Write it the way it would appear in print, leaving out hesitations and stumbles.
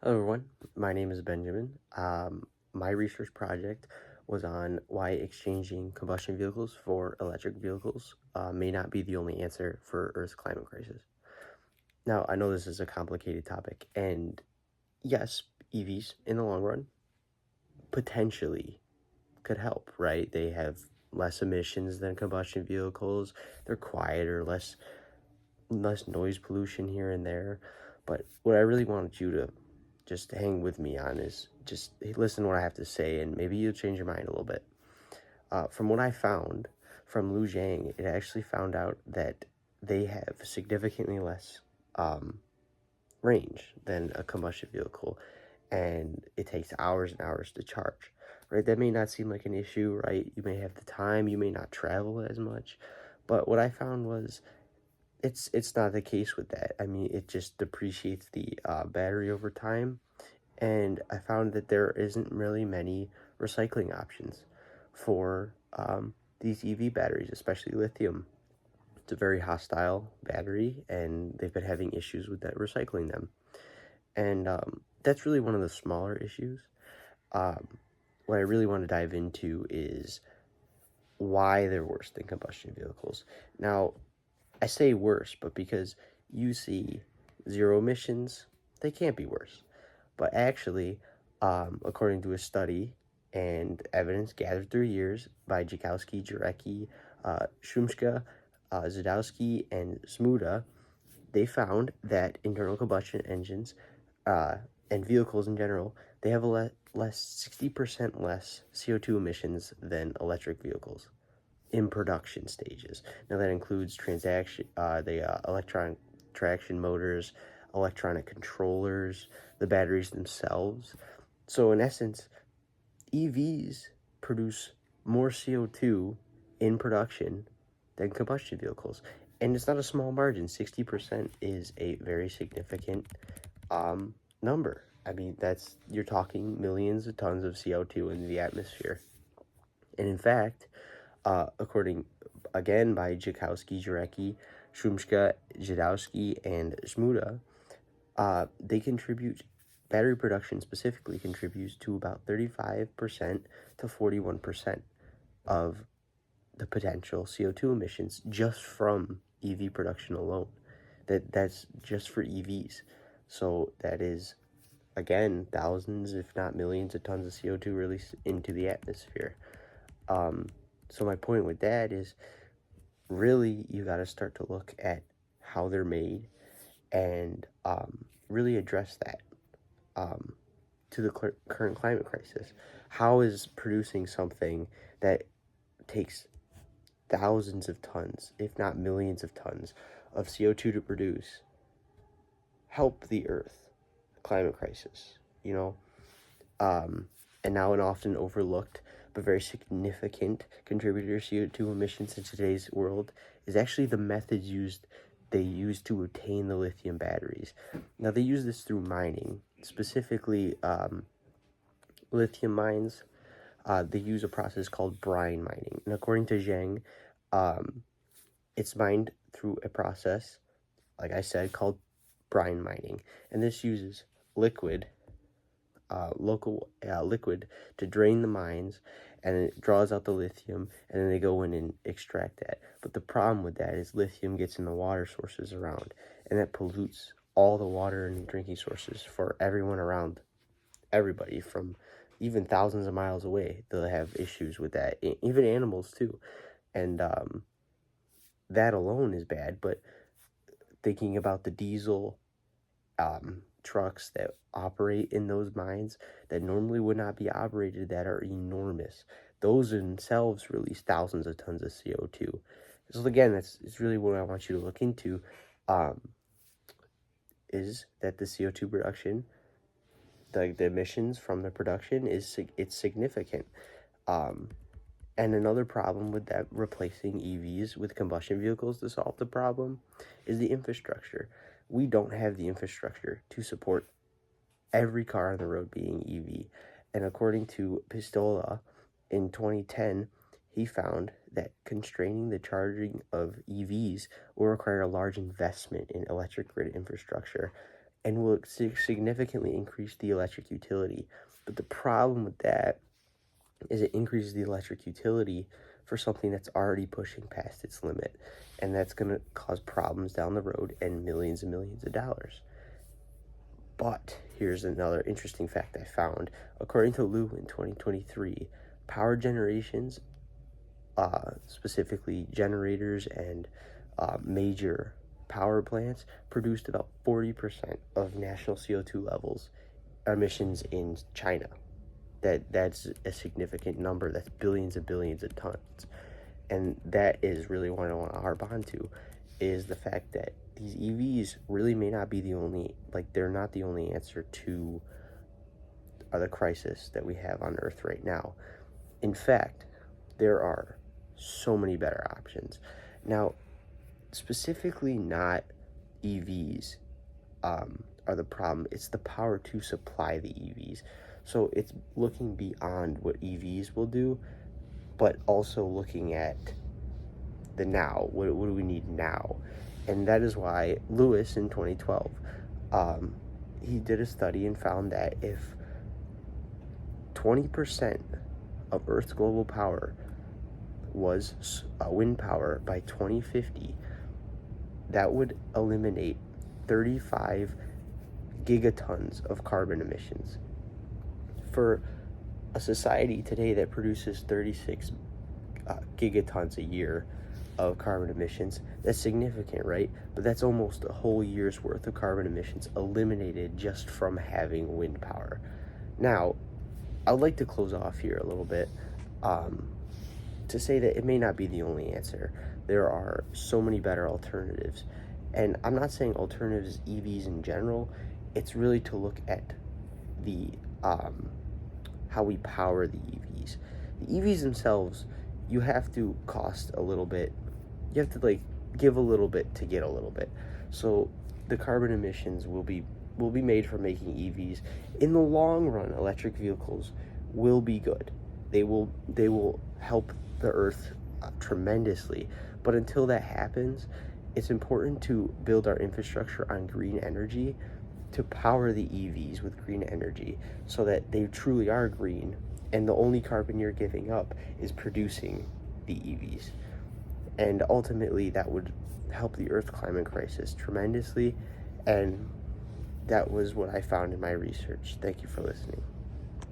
Hello everyone, my name is Benjamin. My research project was on why exchanging combustion vehicles for electric vehicles may not be the only answer for Earth's climate crisis. Now, I know this is a complicated topic, and yes, EVs in the long run potentially could help, right? They have less emissions than combustion vehicles, they're quieter, less noise pollution here and there. But what I really wanted you to just hang with me on is just listen to what I have to say, and maybe you'll change your mind a little bit. From what I found from Lu Zhang, it actually found out that they have significantly less range than a combustion vehicle, and it takes hours and hours to charge. Right? That may not seem like an issue, right? You may have the time, you may not travel as much, but what I found was it's not the case with that. I mean, it just depreciates the battery over time, and I found that there isn't really many recycling options for these EV batteries, especially lithium. It's a very hostile battery, and they've been having issues with that recycling them, and that's really one of the smaller issues. Um, what I really want to dive into is why they're worse than combustion vehicles. Now, I say worse, but because you see zero emissions, they can't be worse. But actually, according to a study and evidence gathered through years by Jakowski, Jarecki, Shumska, Zadowski, and Smuda, they found that internal combustion engines and vehicles in general, they have a less 60% less CO2 emissions than electric vehicles in production stages. Now that includes the electronic traction motors, electronic controllers, the batteries themselves. So in essence, EVs produce more CO2 in production than combustion vehicles. And it's not a small margin. 60% is a very significant number. I mean, you're talking millions of tons of CO2 in the atmosphere. And in fact, according again by Jakowski, Jarecki, Shumska, Jadowski, and Shmuda, battery production specifically contributes to about 35% to 41% of the potential CO2 emissions just from EV production alone. That's just for EVs. So that is, again, thousands, if not millions of tons of CO2 released into the atmosphere. So my point with that is really you got to start to look at how they're made and really address that to the current climate crisis. How is producing something that takes thousands of tons, if not millions of tons, of CO2 to produce help the Earth climate crisis? You know, and now an often overlooked but very significant contributor to CO2 emissions in today's world is actually the methods they use to obtain the lithium batteries. Now, they use this through mining, specifically lithium mines. They use a process called brine mining. And according to Zhang, it's mined through a process, like I said, called brine mining. And this uses local liquid to drain the mines, and it draws out the lithium, and then they go in and extract that. But the problem with that is lithium gets in the water sources around, and that pollutes all the water and drinking sources for everyone around. Everybody from even thousands of miles away, they'll have issues with that. Even animals too, and that alone is bad. But thinking about the diesel trucks that operate in those mines that normally would not be operated, that are enormous, those themselves release thousands of tons of CO2. So again, it's really what I want you to look into, is that the CO2 production, the emissions from the production, it's significant. And another problem with that, replacing EVs with combustion vehicles to solve the problem, is the infrastructure. We don't have the infrastructure to support every car on the road being EV. And according to Pistola, in 2010, he found that constraining the charging of EVs will require a large investment in electric grid infrastructure and will significantly increase the electric utility. But the problem with that is it increases the electric utility for something that's already pushing past its limit, and that's going to cause problems down the road and millions of dollars. But here's another interesting fact I found. According to Lou in 2023, power generations, specifically generators and major power plants, produced about 40% of national CO2 levels emissions in China. That's a significant number. That's billions and billions of tons. And that is really what I want to harp on to, is the fact that these EVs really may not be the only, like, they're not the only answer to the crisis that we have on Earth right now. In fact, there are so many better options. Now, specifically not EVs are the problem. It's the power to supply the EVs. So it's looking beyond what EVs will do, but also looking at the now. What do we need now? And that is why Lewis in 2012, he did a study and found that if 20% of Earth's global power was wind power by 2050, that would eliminate 35 gigatons of carbon emissions. For a society today that produces 36 gigatons a year of carbon emissions, that's significant, right? But that's almost a whole year's worth of carbon emissions eliminated just from having wind power. Now, I'd like to close off here a little bit to say that it may not be the only answer. There are so many better alternatives. And I'm not saying alternatives EVs in general. It's really to look at the how we power the EVs. The EVs themselves, you have to cost a little bit. You have to give a little bit to get a little bit. So the carbon emissions will be made from making EVs. In the long run, electric vehicles will be good. They will help the Earth tremendously. But until that happens, it's important to build our infrastructure on green energy, to power the EVs with green energy, so that they truly are green, and the only carbon you're giving up is producing the EVs. And ultimately, that would help the Earth climate crisis tremendously, and that was what I found in my research. Thank you for listening.